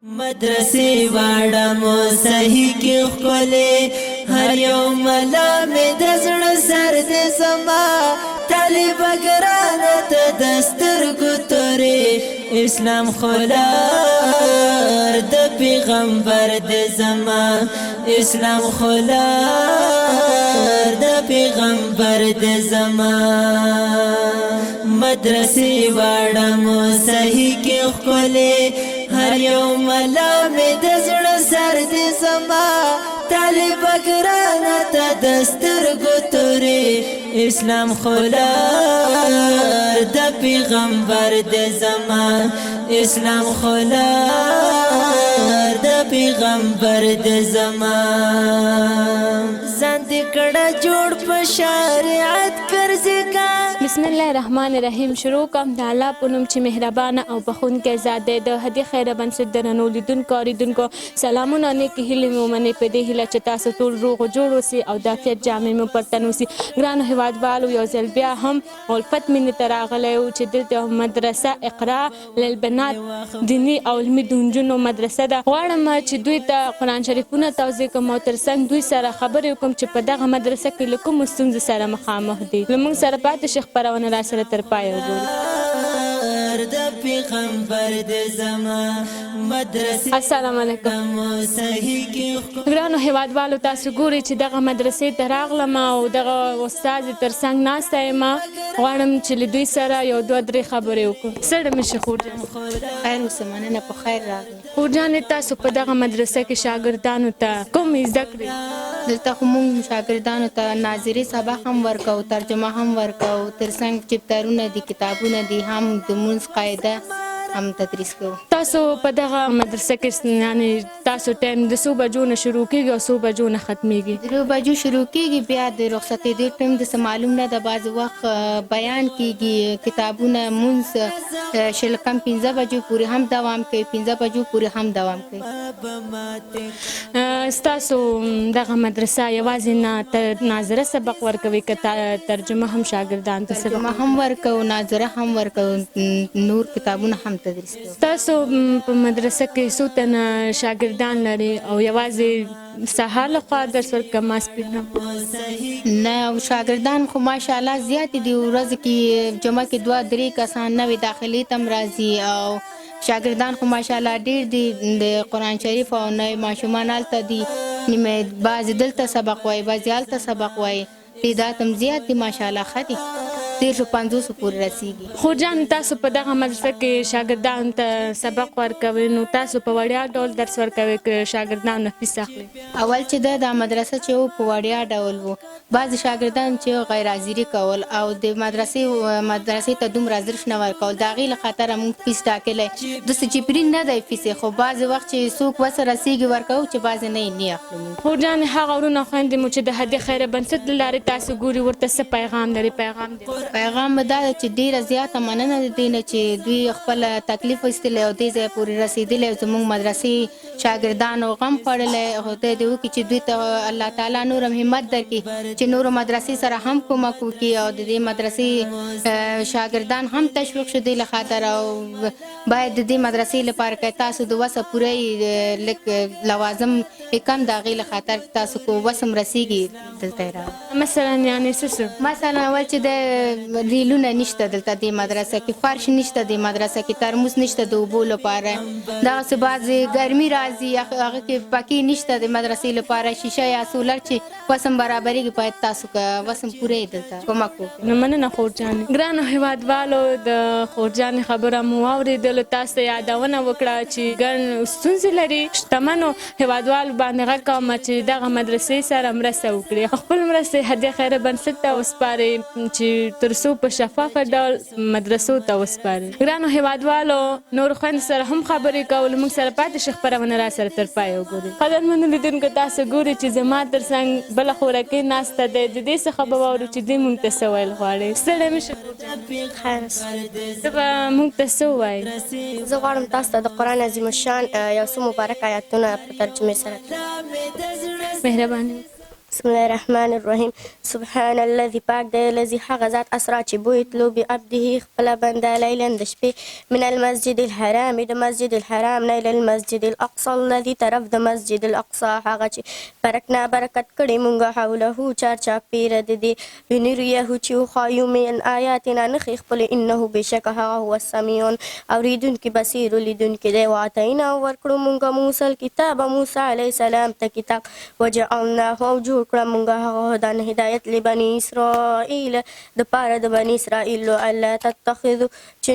مدرسې واړه مو صحیح کې خولې هر یو ملا مې د زړه سر دې زما طالب ګرانه ته د سترګو تورې اسلام خلار د پیغمبر دې زما اسلام خلار د پیغمبر دې زما مدرسې واړه مو صحیح کې خولې هر یو ملا مې د زړه سر دې زما طالب ګرانه ته د سترګو تورې اسلام خلار د پیغمبر دې زما اسلام خلار د پیغمبر دې زما ځان دې کړه جوړ په شریعت ګرځې کا بسم الله الرحمن الرحیم. شروع کوم د الله په نوم چې مهربانه او بخښونکی ذات دی. د هدي خیره بنسټ درنو لیدونکو اوریدونکو سلامونه نیکې هیلې مې ومنئ په دې هیله چې تاسو ټول روغ جوړ اوسئ او د عافیت جامې مو پر تن اوسي. ګرانو هیوادوالو یو ځل بیا هم الفت مینې ته راغلی و چې دلته مدرسه اقرا للبنات دیني او علمي د نجونو مدرسه ده. غواړم چې دوی ته قرآن شریفونه توضیح کوم او تر څنګ دوی سره خبرې وکړم چې په دغه مدرسه کې له کومو ستونزو سره مخامخ دي. زموږ سره پاتې شي خپرونه را سره تر پایه وګورئ. السلام علیکم. ګرانو هیوادوالو تاسو ګورئ چې دغه مدرسې ته راغلم او دغه استاد تر څنګ ناسته یم. غواړم چې له دوی سره یو دوه درې خبرې وکړو. څه ډول شي خورجان؟ خیر اوسه، مننه. په خیر راغلی. خورجانې تاسو په دغه مدرسه کې شاګردانو ته کوم زده کړې؟ دلته خو موږ شاګردانو ته ناظري سبق هم ورکوو، ترجمه هم ورکوو، تر څنګ چپټرونه دي، کتابونه دي، هم د مونځ قاعده هم تدریس کوو. تاسو په دغه مدرسه کې یعنې تاسو ټایم د څو بجو نه شروع کېږي او څو بجو نه ختمیږي؟ 3 بجو شروع کېږي، بیا د رخصتېدو ټایم داسې معلوم نه ده. بعضې وخت بیان کېږي، کتابونه مونځ شل کم 15 بجو پورې هم دوام کوي، 15 بجو پورې هم دوام کوي. ستاسو دغه مدرسه یوازې ناظره سبق ورکوي که ترجمه هم شاګردانو ته سبق؟ ترجمه هم ورکوو، ناظره هم ورکوو، نور کتابونه هم تدریس کوو. تاسو په مدرسه کې څو تنه شاګردان لري او یوازې سهار لخوا درس ورکوي ماسپښین هم؟ نه، شاګردان خو ماشاءالله زیات دي. ورځ کې جمعه کې 2-3 کسان نوې داخلي تم راځي او شاګردان خو ماشاءالله ډېر دي. د قرآن شریف او نوې ماشومان هلته دي، نیمه بعضې دلته سبق وایي، بعضې هلته سبق وایي. تعداد هم زیات دي ماشاءالله، ښه دي، 150 پورې رسیږي. خورجان تاسو په دغه مدرسه کې شاګردانو ته سبق ورکوي، نو تاسو په وړیا ډول درس ورکوي که شاګردان نه فیس اخلي؟ اول چې دا مدرسه چې و په وړیا ډول و، بعضې شاګردان چې غیر حاضري کول او د مدرسې ته دومره ارزښت نه ورکول، د هغې له خاطره موږ فیس ټاکلی. داسې جبري نه دی فیس یې، خو بعضې وخت چې څوک وسه رسېږي ورکوو، چې بعضې نه اخلو. خورجان هغه وروڼه خویندې مو چې د هدي خیره بنسټ له لارې تاسو ګوري ورته څه پیغام لري؟ پیغام به دا ده چې ډېره زیاته مننه د دې نه چې دوی خپله تکلیف ایستلی او دې ځای پورې رسېدلی او زموږ مدرسې شاګردانو غم خوړلی. خدای دې وکړي چې دوی ته الله تعالی نور هم همت درکړي چې نورو مدرسې سره هم کومک وکړي او د دې مدرسې شاګردان هم تشویق شو دې له خاطره. او باید د دې مدرسې لپاره که تاسو د وسه پوره لږ لوازم کم د هغې له خاطر تاسو کو وسم رسېږي دلته یې راوړئ. مثلا یعنې څه؟ مثلا اول چې د ریلونه نشته دلته دې مدرسه کې، فرش نشته دې مدرسه کې، ترموز نشته د اوبو لپاره، دغسې بعضې ګرمي راځي هغه کې پکې نشته د مدرسې لپاره، شیشه یا سولر چې وسم برابرېږي، باید تاسو که وسم پوره یې دلته کومک وکړو. نو مننه خورجانې. ګرانو هیوادوالو د خورجانې خبره مو واورېدلو، تاسو ته یادونه وکړه چې ګڼ ستونزې لري. شتمنو هیوادوالو باندې غږ کوم چې دغه مدرسې سره مرسته وکړي، خپل مرستې هدي خیره بنسټ ته وسپارئ چې تر څو په شفافه ډول مدرسو ته وسپارئ. ګرانو هیوادوالو نورو خویندو سره هم خبرې کولو، موږ سره پاتې شي خپرونه را سره تر پایه وګورئ. قدرمنو لیدونکو تاسو ګورئ چې زما تر څنګ بله خورکۍ ناسته دی، د دې څخه به واورو چې دوی موږ ته څه ویل غواړي. ستړی مه شئ خیر. ته به موږ ته څه ووایې؟ زه غواړم تاسو ته د قرآن عظیم الشان یو څو مبارک آیاتونه په ترجمې سره. مهرباني. بسم الله الرحمن الرحیم. سبحان الذي پاک دی الذي هغه ذات اسرا چې بوتلو بعبده خپله بنده لیلا د شپې من المسجد الحرام د مسجد الحرام نه الى المسجد الاقصى الذي طرف د مسجد الاقصى هغه چې برکنا برکت کړي مونږ حوله چارچاپیره د دې لنریه چې وښایو من آیاتنا نښې خپلې انه بېشکه هغه هو السمیع اورېدونکي بصیر لیدونکي دی. واتینا ورکړو مونږ موسی الکتاب موسی علیه السلام ته کتاب وجعلناه او جوړ کړه مونږ هغه هدان هدایت لبني اسرائیل د پاره د بني اسرائیل الله تتخذو چې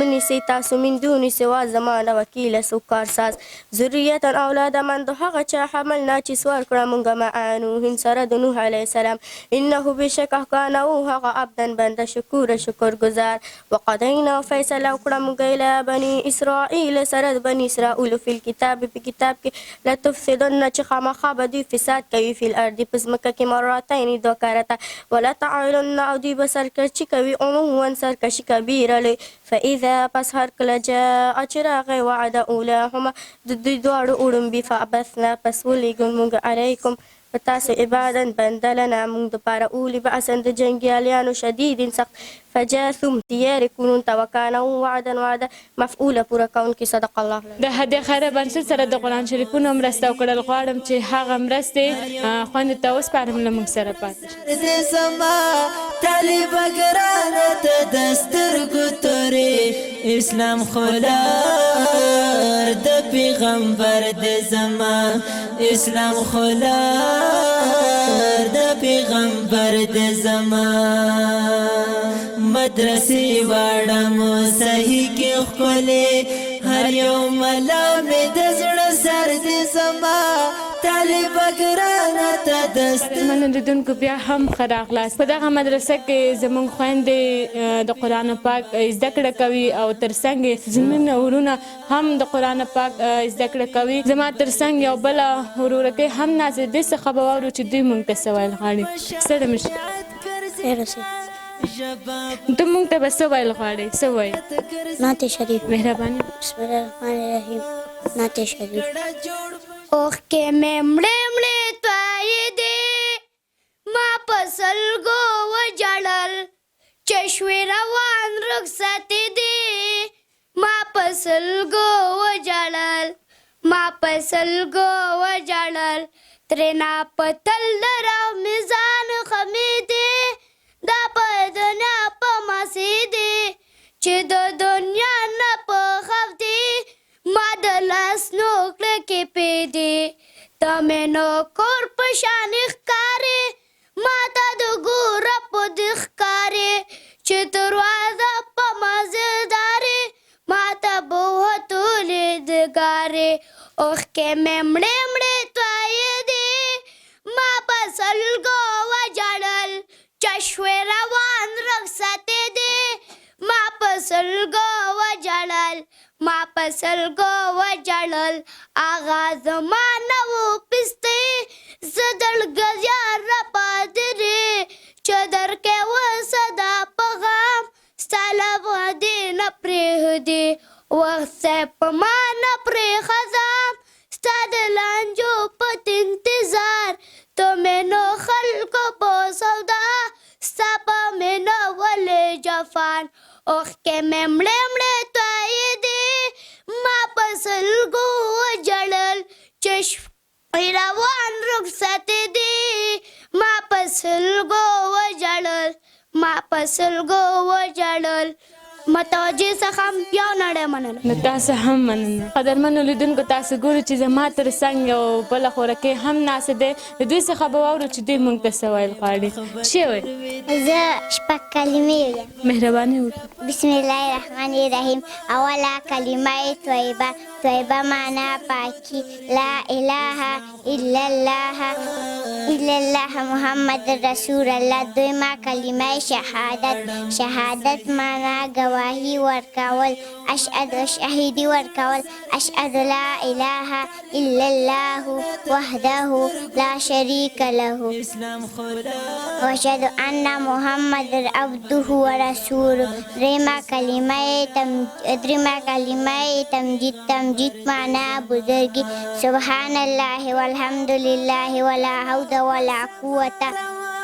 منیسئ تاسو من دوني سوا زما نه وکیله څوک کارساز ذریة اولاده من د هغه چا حملنا چې سوار کړه مونږ مع نوح سره د نوح علیه السلام انه بېشکه کان او هغه عبدا بنده شکوره شکرګزار. وقضینا فیصله وکړه مونږ الی بني اسرائیل سره د بني اسرائیل فی الکتاب په کتاب کې لتفسدن چې خامخا به دوی فساد کوي فی الارض په ځمکه کې مرتين دوه کارته ولا تعلن او دوی به سرکشي کوي عموما سرکشي کبیره لوی. فاذا پس هر کله جاء چې راغی وعده اولاهما د دوی دواړو وړومبي فعبثنا پس ولیږو مونږ علیکم په تاسو عبادا بنده لنا مونږ دپاره اولی بأسن د جنګیالیانو شدید سخت فجاثم تیارې کونون ته وکانه وعدا وعده مفعوله پوره کوونکي صدق الله. د هدیه خیره بنسټ سره د قرآن شریفونو مرسته وکړل غواړم چې هغه مرستې خویندو ته وسپارم له موږ سره پاتې شي. زما طالب ګرانه ته د سترګو تورې اسلام خلار د پیغمبر د زما اسلام خلار د پیغمبر د زما مدرسې واړم صحیح کې ښکلې هر یو ملا مې د زړه سر دې زما طالب ګرانه ته د مننه لیدونکو بیا هم ښه راغلاست. په دغه مدرسه کې زموږ خویندې د قرآن پاک زده کړه کوي او ترڅنګ یې زموږ ورونه هم د قرآن پاک زده کړه کوي. زما ترڅنګ یو بله ورورکۍ هم ناستې دې څخه به واورو چې دوی موږ ته څه ویل غواړي. ستړې مه شئ. ته موږ ته به څه ویل غواړې؟ څه وایې؟ نعت شریف. مهرباني. بسم الله الرحمن الرحیم. نعت شریف. اوښکې مې مړې مړې تویې دي ما په سلګو وژړل چې شوې روان رخصتې دي ما په سلګو وژړل ما په سلګو وژړل ترېنه په تل لره میزان خمې دي دا په دنیا په ماسې دي چې د دنیا نه په خف دي ما د لاس نوکړه کې پیدي ته مې نو کور په شان ښکارې ما ته د ګوره په د ښکارې چې دروازه په مزدارې ما ته به وتلې د ګارې اوښکې مې مړې مړې تویې دي ما په سلګو وژړل چې شوې روان رخصتې دي ما په سلګو وژړل ما په سلګو وژړل هغه زما نه و پستې زه دړګزیار راپادرې چې درکې وسه دا پیغام ستا له وعدې نه پرېږدي وخت صاحب په ما نه پرېښځم ستا د لانجو پت انتظار ته مې نو خلکو په سودا ستا په مې نه ولې جفان اوښکې مې مړې مړې تویې دي ما په سلګو وژړل چې شپې روان رخصتې دي ما په سلګو وژړل ما په سلګو وژړل متوجه څخه یو نړۍ مننه. نو تاسو هم مننه. قدرمنو لیدونکو تاسو ګورو چې زما ترڅنګ یو بله خورکۍ هم ناستې دی د دوی څخه به واورو چې دوی موږ ته څه ویل غواړي. څه وایي؟ زه شپږ کلمې وایم. مهرباني وکړه. بسم الله الرحمن الرحیم. اوله کلمه طیبه. طیبه معنا پاکی. لا اله الا الله الا الله محمد رسول الله. دویمه کلمه شهادت. شهادت معنا گواهی ورکول اشهد شهیدی ورکول اشهد لا اله الا الله وحده لا شریک له اسلام خلا واشهد ان محمد عبده ورسوله درما کلمه تمجید معنا بزرگی سبحان الله والحمد لله ولا حول ولا قوة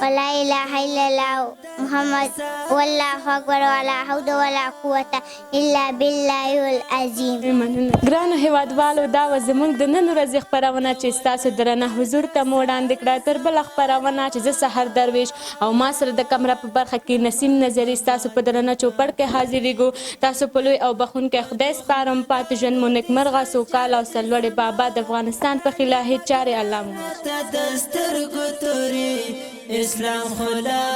ولا اله الا الله محمد والله اکبر ولا حول ولا قوة الا بالله العظیم. مننه. ګرانو هیوادوالو، دا و زموږ د نن ورځې خپرونه چې ستاسو درنه حضور ته مو وړاندې کړه. تر بله خپرونه چې زه سحر درویش او ما سره د کمره په برخه کې نسیم نظري ستاسو په درنه چوپړ کې حاضرېږو. تاسو په لوی او بخښونکی خدای سپارم. پاتې ژوند مو نیکمرغه، سوکاله او سرلوړې بابا د افغانستان په خلاحې چارې الله مو ته د سترګو تورې اسلام خلا